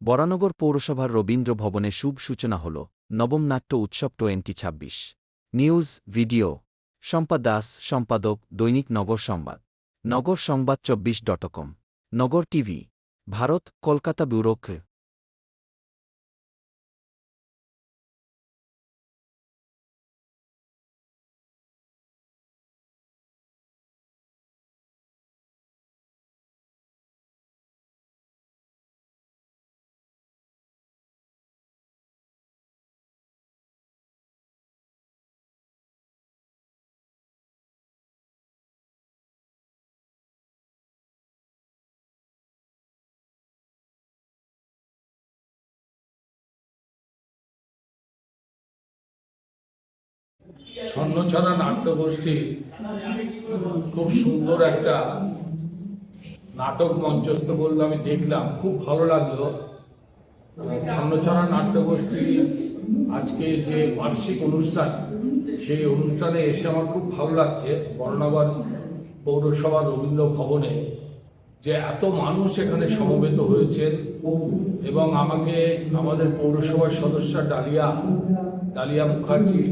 বরানগর পৌরসভার রবীন্দ্র ভবনে শুভ সূচনা হল নবম নাট্য উৎসব 2026। নিউজ ভিডিও শম্পা দাস, সম্পাদক, দৈনিক নগর সংবাদ, নগর সংবাদ 24.com, নগর টিভি, ভারত, কলকাতা ব্যুরো। ছন্নছাড়া নাট্যগোষ্ঠী খুব সুন্দর একটা নাটক মঞ্চস্থ করলো, আমি দেখলাম, খুব ভালো লাগলো। ছন্নছাড়া নাট্যগোষ্ঠী আজকে যে বার্ষিক অনুষ্ঠান, সেই অনুষ্ঠানে এসে আমার খুব ভালো লাগছে। বরানগর পৌরসভার রবীন্দ্র ভবনে যে এত মানুষ এখানে সমবেত হয়েছেন এবং আমাকে আমাদের পৌরসভার সদস্য ডালিয়া মুখার্জি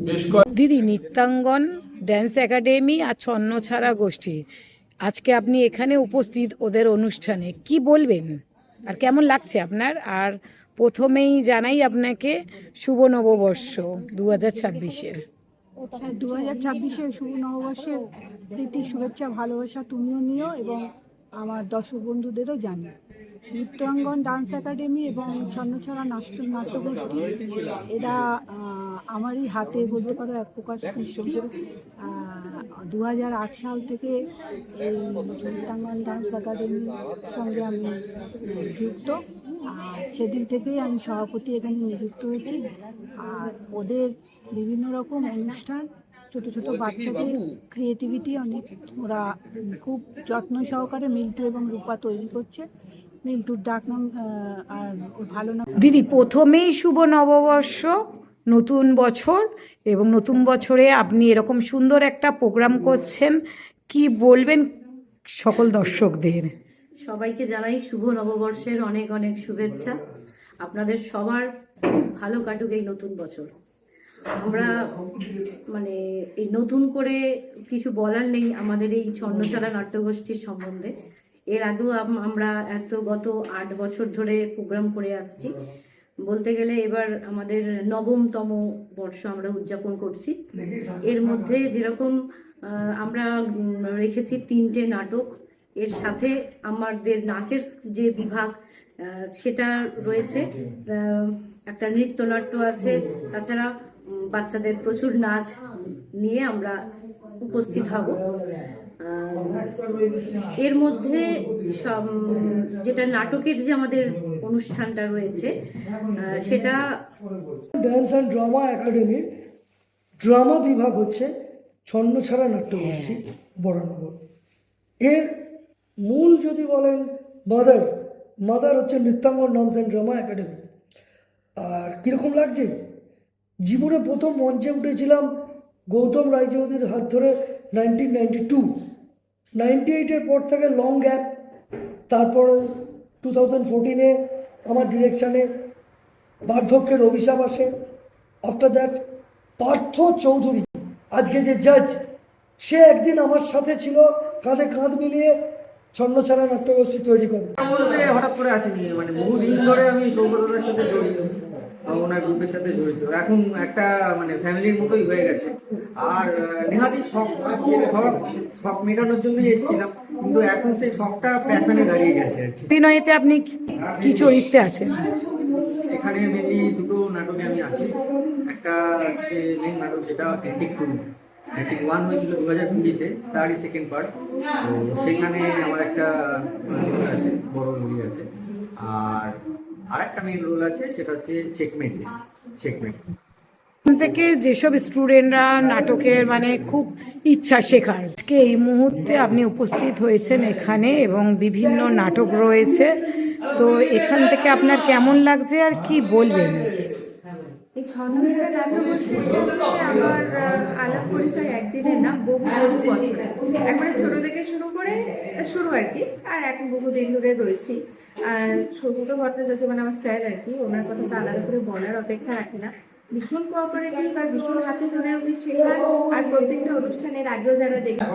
বেশ দিদি, নৃত্যাঙ্গন ড্যান্স একাডেমি আর ছন্নছাড়া গোষ্ঠী আজকে আপনি এখানে উপস্থিত ওদের অনুষ্ঠানে, কি বলবেন আর কেমন লাগছে আপনার? আর প্রথমেই জানাই আপনাকে শুভ নববর্ষ 2026-এর। 2026-এর শুভ নববর্ষের প্রীতি, শুভেচ্ছা, ভালোবাসা তুমিও নিও এবং আমার দর্শক বন্ধুদেরও জানিও। নৃত্যাঙ্গন ডান্স একাডেমি এবং ছন্নছাড়া নাট্যগোষ্ঠী এরা আমারই হাতে বলতে পারো এক প্রকার সৃষ্টি। 2008 সাল থেকে এই নৃত্যাঙ্গন ডান্স একাডেমির সঙ্গে আমি যুক্ত, আর সেদিন থেকেই আমি সভাপতি এখানে নিযুক্ত হয়েছি। আর ওদের বিভিন্ন রকম অনুষ্ঠান, ছোট ছোট বাচ্চাদের ক্রিয়েটিভিটি অনেক, ওরা খুব যত্ন সহকারে মিল্টু এবং রূপা তৈরি করছে। মিল্টুর ডাক নাম আর ভালো নাম। দিদি, প্রথমেই শুভ নববর্ষ, নতুন বছর, এবং নতুন বছরে আপনি এরকম সুন্দর একটা প্রোগ্রাম করছেন, কি বলবেন সকল দর্শকদের? সবাইকে জানাই শুভ নববর্ষের অনেক অনেক শুভেচ্ছা। আপনাদের সবার খুব ভালো কাটুক এই নতুন বছর। আমরা এই নতুন করে কিছু বলার নেই আমাদের এই ছন্নছাড়া নাট্যগোষ্ঠীর সম্বন্ধে। এর আগেও আমরা গত 8 বছর ধরে প্রোগ্রাম করে আসছি। বলতে গেলে এবার আমাদের 9তম বর্ষ আমরা উদযাপন করছি। এর মধ্যে যেরকম আমরা রেখেছি 3টে নাটক, এর সাথে আমাদের নাচের যে বিভাগ সেটা রয়েছে, একটা নৃত্যনাট্য আছে, তাছাড়া বাচ্চাদের প্রচুর নাচ নিয়ে আমরা উপস্থিত হব। এর মধ্যে যেটা নাটকের যে আমাদের অনুষ্ঠানটা রয়েছে সেটা ডান্স অ্যান্ড ড্রামা একাডেমির ড্রামা বিভাগ হচ্ছে ছন্নছাড়া নাট্যগোষ্ঠী বরানগর। এর মূল যদি বলেন মাদার হচ্ছে Nrityangan dance and drama academy. আর কীরকম লাগছে, জীবনে প্রথম মঞ্চে উঠেছিলাম গৌতম রায়চৌধুরীর হাত ধরে 1992। 98-এর পর থেকে লং গ্যাপ, তারপর 2014-এ আমার ডিরেকশানে বার্ধক্যের অভিশাপ আসে। আফটার দ্যাট পার্থ চৌধুরী, আজকে যে জাজ, সে একদিন আমার সাথে ছিল, কাঁধে কাঁধ মিলিয়ে ছন্নছাড়া নাট্যগোষ্ঠী তৈরি করে। হঠাৎ করে আসেনি, বহুদিন ধরে আমি সৌগতদার সাথে জড়িত, ওনার গ্রুপের সাথে জড়িত। এখন একটা ফ্যামিলির মতোই হয়ে গেছে। আর নেহাতি শখ মেটানোর জন্যই এসেছিলাম, কিন্তু এখন সেই শখটা প্যাশনে দাঁড়িয়ে গেছে আর কি। অভিনয়তে আপনি কি চরিত্রে আছেন? এখানে মেনলি 2টো নাটকে আমি আছি। একটা হচ্ছে মেন নাটক, যেটা অ্যান্টিক 1 হয়েছিল 2020-তে, তারই সেকেন্ড পার্ট। তো সেখানে আমার একটা আছে, বড় রোল আছে। আর একটা মেন রোল আছে, সেটা হচ্ছে চেকমেট। থেকে যেসব স্টুডেন্টরা নাটকের খুব ইচ্ছা শেখার, আজকে এই মুহূর্তে আপনি উপস্থিত হয়েছেন এখানে এবং বিভিন্ন নাটক রয়েছে, তো এখান থেকে আপনার কেমন লাগছে আর কি বলবেন? এই ছন্নছাড়া নাট্যগোষ্ঠীর সাথে আমার আলাপ পরিচয় একদিনের না, বহু বহু বছরের। একবারে ছোট থেকে শুরু আর কি, আর এখন বহুদিন ধরে রয়েছি। আর সৌগত ভট্টাচার্য মানে আমার স্যার আর কি, ওনার কথা তো আলাদা করে বলার অপেক্ষা রাখে না। ভীষণ কোঅপারেটিভ আর ভীষণ হাতে ধরে উনি শেখান, আর প্রত্যেকটা অনুষ্ঠানের আগেও যারা দেখে